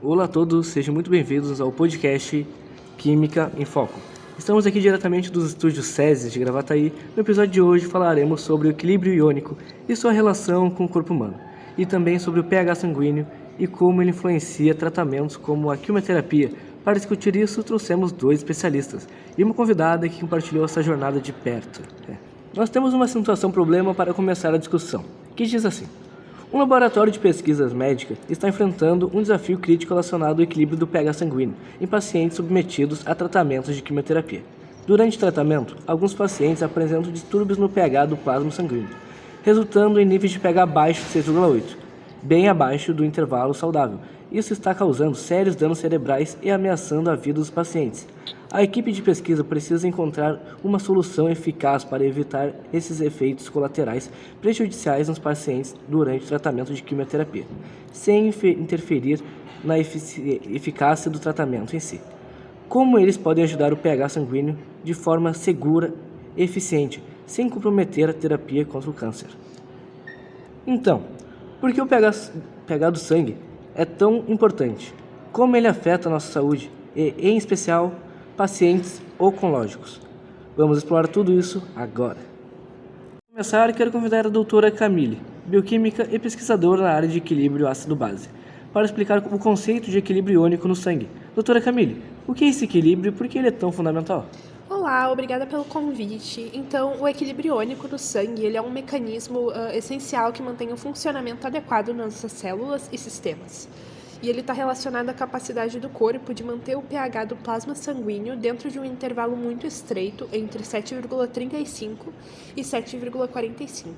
Olá a todos, sejam muito bem-vindos ao podcast Química em Foco. Estamos aqui diretamente dos estúdios SESI de Gravataí. No episódio de hoje falaremos sobre o equilíbrio iônico e sua relação com o corpo humano, e também sobre o pH sanguíneo e como ele influencia tratamentos como a quimioterapia. Para discutir isso, trouxemos dois especialistas e uma convidada que compartilhou essa jornada de perto. Nós temos uma situação-problema para começar a discussão, que diz assim: um laboratório de pesquisas médicas está enfrentando um desafio crítico relacionado ao equilíbrio do pH sanguíneo em pacientes submetidos a tratamentos de quimioterapia. Durante o tratamento, alguns pacientes apresentam distúrbios no pH do plasma sanguíneo, resultando em níveis de pH abaixo de 6,8, bem abaixo do intervalo saudável. Isso está causando sérios danos cerebrais e ameaçando a vida dos pacientes. A equipe de pesquisa precisa encontrar uma solução eficaz para evitar esses efeitos colaterais prejudiciais nos pacientes durante o tratamento de quimioterapia, sem interferir na eficácia do tratamento em si. Como eles podem ajudar o pH sanguíneo de forma segura e eficiente, sem comprometer a terapia contra o câncer? Então, por que o pH do sangue é tão importante? Como ele afeta a nossa saúde e, em especial, pacientes oncológicos? Vamos explorar tudo isso agora. Para começar, quero convidar a doutora Camille, bioquímica e pesquisadora na área de equilíbrio ácido-base, para explicar o conceito de equilíbrio iônico no sangue. Doutora Camille, o que é esse equilíbrio e por que ele é tão fundamental? Olá, obrigada pelo convite. Então, o equilíbrio iônico do sangue ele é um mecanismo essencial que mantém o funcionamento adequado nas nossas células e sistemas. E ele está relacionado à capacidade do corpo de manter o pH do plasma sanguíneo dentro de um intervalo muito estreito entre 7,35 e 7,45.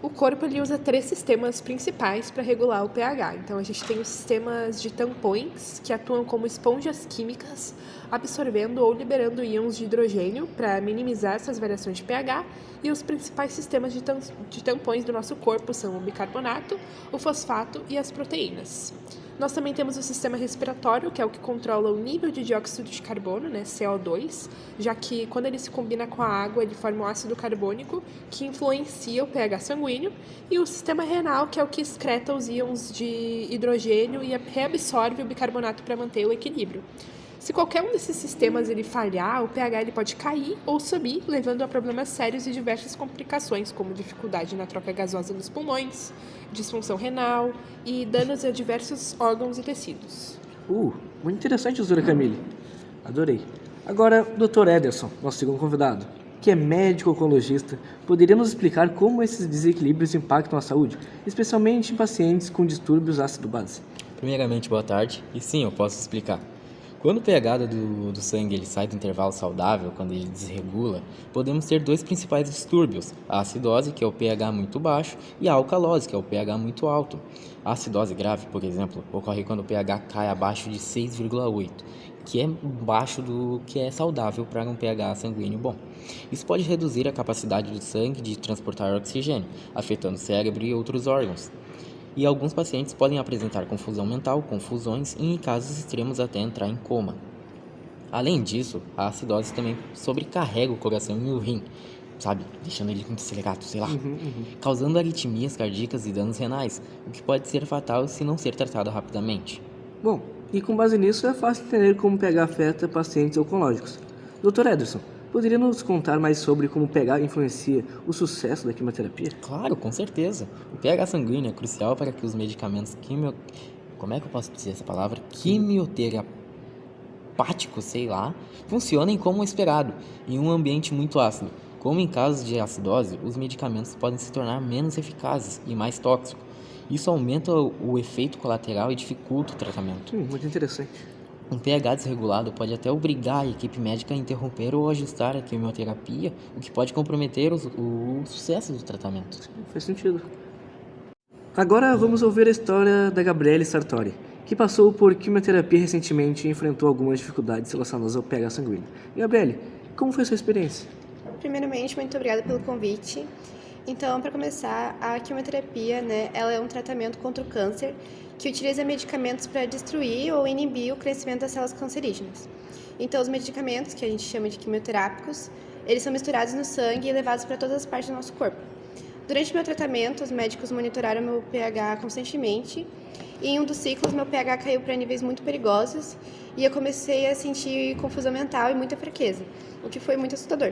O corpo ele usa três sistemas principais para regular o pH. Então, a gente tem os sistemas de tampões, que atuam como esponjas químicas, absorvendo ou liberando íons de hidrogênio para minimizar essas variações de pH. E os principais sistemas de tampões do nosso corpo são o bicarbonato, o fosfato e as proteínas. Nós também temos o sistema respiratório, que é o que controla o nível de dióxido de carbono, né, CO2, já que quando ele se combina com a água, ele forma um ácido carbônico que influencia o pH sanguíneo, e o sistema renal, que é o que excreta os íons de hidrogênio e reabsorve o bicarbonato para manter o equilíbrio. Se qualquer um desses sistemas ele falhar, o pH ele pode cair ou subir, levando a problemas sérios e diversas complicações, como dificuldade na troca gasosa nos pulmões, disfunção renal e danos a diversos órgãos e tecidos. Muito interessante, doutora Camille. Adorei. Agora, Dr. Ederson, nosso segundo convidado, que é médico oncologista, poderia nos explicar como esses desequilíbrios impactam a saúde, especialmente em pacientes com distúrbios ácido-base? Primeiramente, boa tarde. E sim, eu posso explicar. Quando o pH do sangue ele sai do intervalo saudável, quando ele desregula, podemos ter dois principais distúrbios: a acidose, que é o pH muito baixo, e a alcalose, que é o pH muito alto. A acidose grave, por exemplo, ocorre quando o pH cai abaixo de 6,8, que é baixo do que é saudável para um pH sanguíneo bom. Isso pode reduzir a capacidade do sangue de transportar oxigênio, afetando o cérebro e outros órgãos. E alguns pacientes podem apresentar confusão mental, confusões e, em casos extremos, até entrar em coma. Além disso, a acidose também sobrecarrega o coração e o rim, deixando ele muito acelerado, causando aritmias cardíacas e danos renais, o que pode ser fatal se não ser tratado rapidamente. Bom, e com base nisso é fácil entender como o pH afeta pacientes oncológicos. Dr. Ederson, poderia nos contar mais sobre como o pH influencia o sucesso da quimioterapia? Claro, com certeza. O pH sanguíneo é crucial para que os medicamentos quimioterapêuticos, funcionem como esperado, em um ambiente muito ácido. Como em casos de acidose, os medicamentos podem se tornar menos eficazes e mais tóxicos. Isso aumenta o efeito colateral e dificulta o tratamento. Muito interessante. Um pH desregulado pode até obrigar a equipe médica a interromper ou ajustar a quimioterapia, o que pode comprometer o sucesso do tratamento. Faz sentido. Agora vamos ouvir a história da Gabriele Sartori, que passou por quimioterapia recentemente e enfrentou algumas dificuldades relacionadas ao pH sanguíneo. Gabriele, como foi a sua experiência? Primeiramente, muito obrigada pelo convite. Então, para começar, a quimioterapia, ela é um tratamento contra o câncer que utiliza medicamentos para destruir ou inibir o crescimento das células cancerígenas. Então, os medicamentos, que a gente chama de quimioterápicos, eles são misturados no sangue e levados para todas as partes do nosso corpo. Durante meu tratamento, os médicos monitoraram meu pH constantemente e em um dos ciclos meu pH caiu para níveis muito perigosos e eu comecei a sentir confusão mental e muita fraqueza, o que foi muito assustador.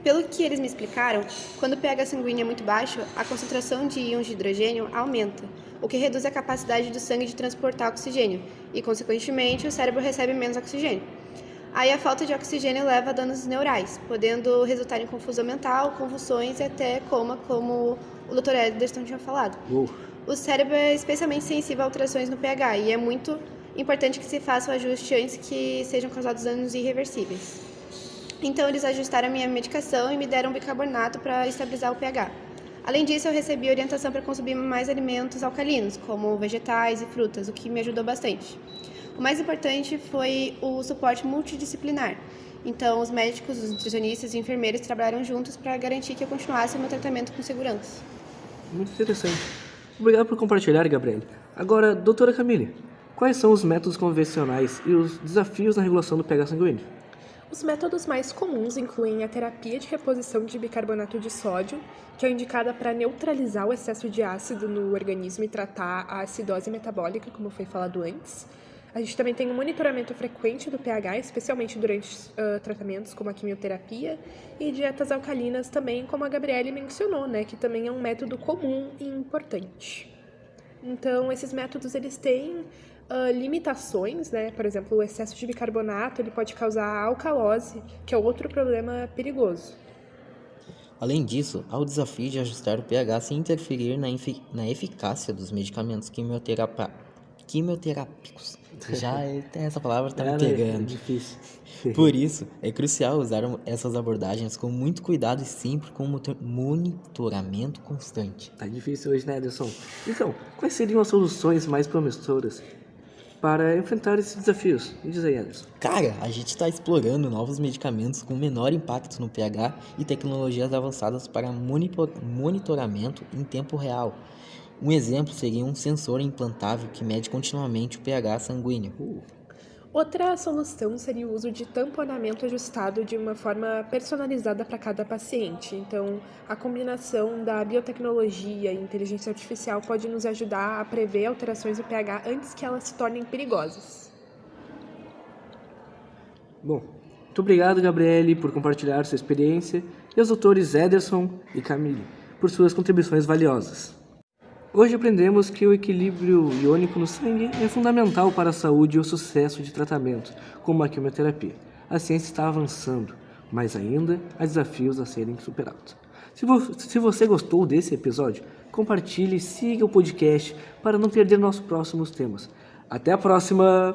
Pelo que eles me explicaram, quando o pH sanguíneo é muito baixo, a concentração de íons de hidrogênio aumenta, o que reduz a capacidade do sangue de transportar oxigênio e, consequentemente, o cérebro recebe menos oxigênio. Aí a falta de oxigênio leva a danos neurais, podendo resultar em confusão mental, convulsões e até coma, como o Dr. Ederson tinha falado. O cérebro é especialmente sensível a alterações no pH e é muito importante que se faça o ajuste antes que sejam causados danos irreversíveis. Então eles ajustaram a minha medicação e me deram bicarbonato para estabilizar o pH. Além disso, eu recebi orientação para consumir mais alimentos alcalinos, como vegetais e frutas, o que me ajudou bastante. O mais importante foi o suporte multidisciplinar. Então, os médicos, os nutricionistas e enfermeiros trabalharam juntos para garantir que eu continuasse o meu tratamento com segurança. Muito interessante. Obrigado por compartilhar, Gabriele. Agora, doutora Camille, quais são os métodos convencionais e os desafios na regulação do pH sanguíneo? Os métodos mais comuns incluem a terapia de reposição de bicarbonato de sódio, que é indicada para neutralizar o excesso de ácido no organismo e tratar a acidose metabólica, como foi falado antes. A gente também tem um monitoramento frequente do pH, especialmente durante tratamentos como a quimioterapia, e dietas alcalinas também, como a Gabriele mencionou, né, que também é um método comum e importante. Então, esses métodos eles têm limitações, né? Por exemplo, o excesso de bicarbonato ele pode causar alcalose, que é outro problema perigoso. Além disso, há o desafio de ajustar o pH sem interferir na eficácia dos medicamentos quimioterápicos. Essa palavra tá me pegando. É difícil. Por isso, é crucial usar essas abordagens com muito cuidado e sempre com monitoramento constante. Tá difícil hoje, né, Ederson? Então, quais seriam as soluções mais promissoras para enfrentar esses desafios? Me diz aí, Ederson. Cara, a gente está explorando novos medicamentos com menor impacto no pH e tecnologias avançadas para monitoramento em tempo real. Um exemplo seria um sensor implantável que mede continuamente o pH sanguíneo. Outra solução seria o uso de tamponamento ajustado de uma forma personalizada para cada paciente. Então, a combinação da biotecnologia e inteligência artificial pode nos ajudar a prever alterações do pH antes que elas se tornem perigosas. Bom, muito obrigado, Gabriele, por compartilhar sua experiência e aos doutores Ederson e Camille por suas contribuições valiosas. Hoje aprendemos que o equilíbrio iônico no sangue é fundamental para a saúde e o sucesso de tratamento, como a quimioterapia. A ciência está avançando, mas ainda há desafios a serem superados. Se você gostou desse episódio, compartilhe e siga o podcast para não perder nossos próximos temas. Até a próxima!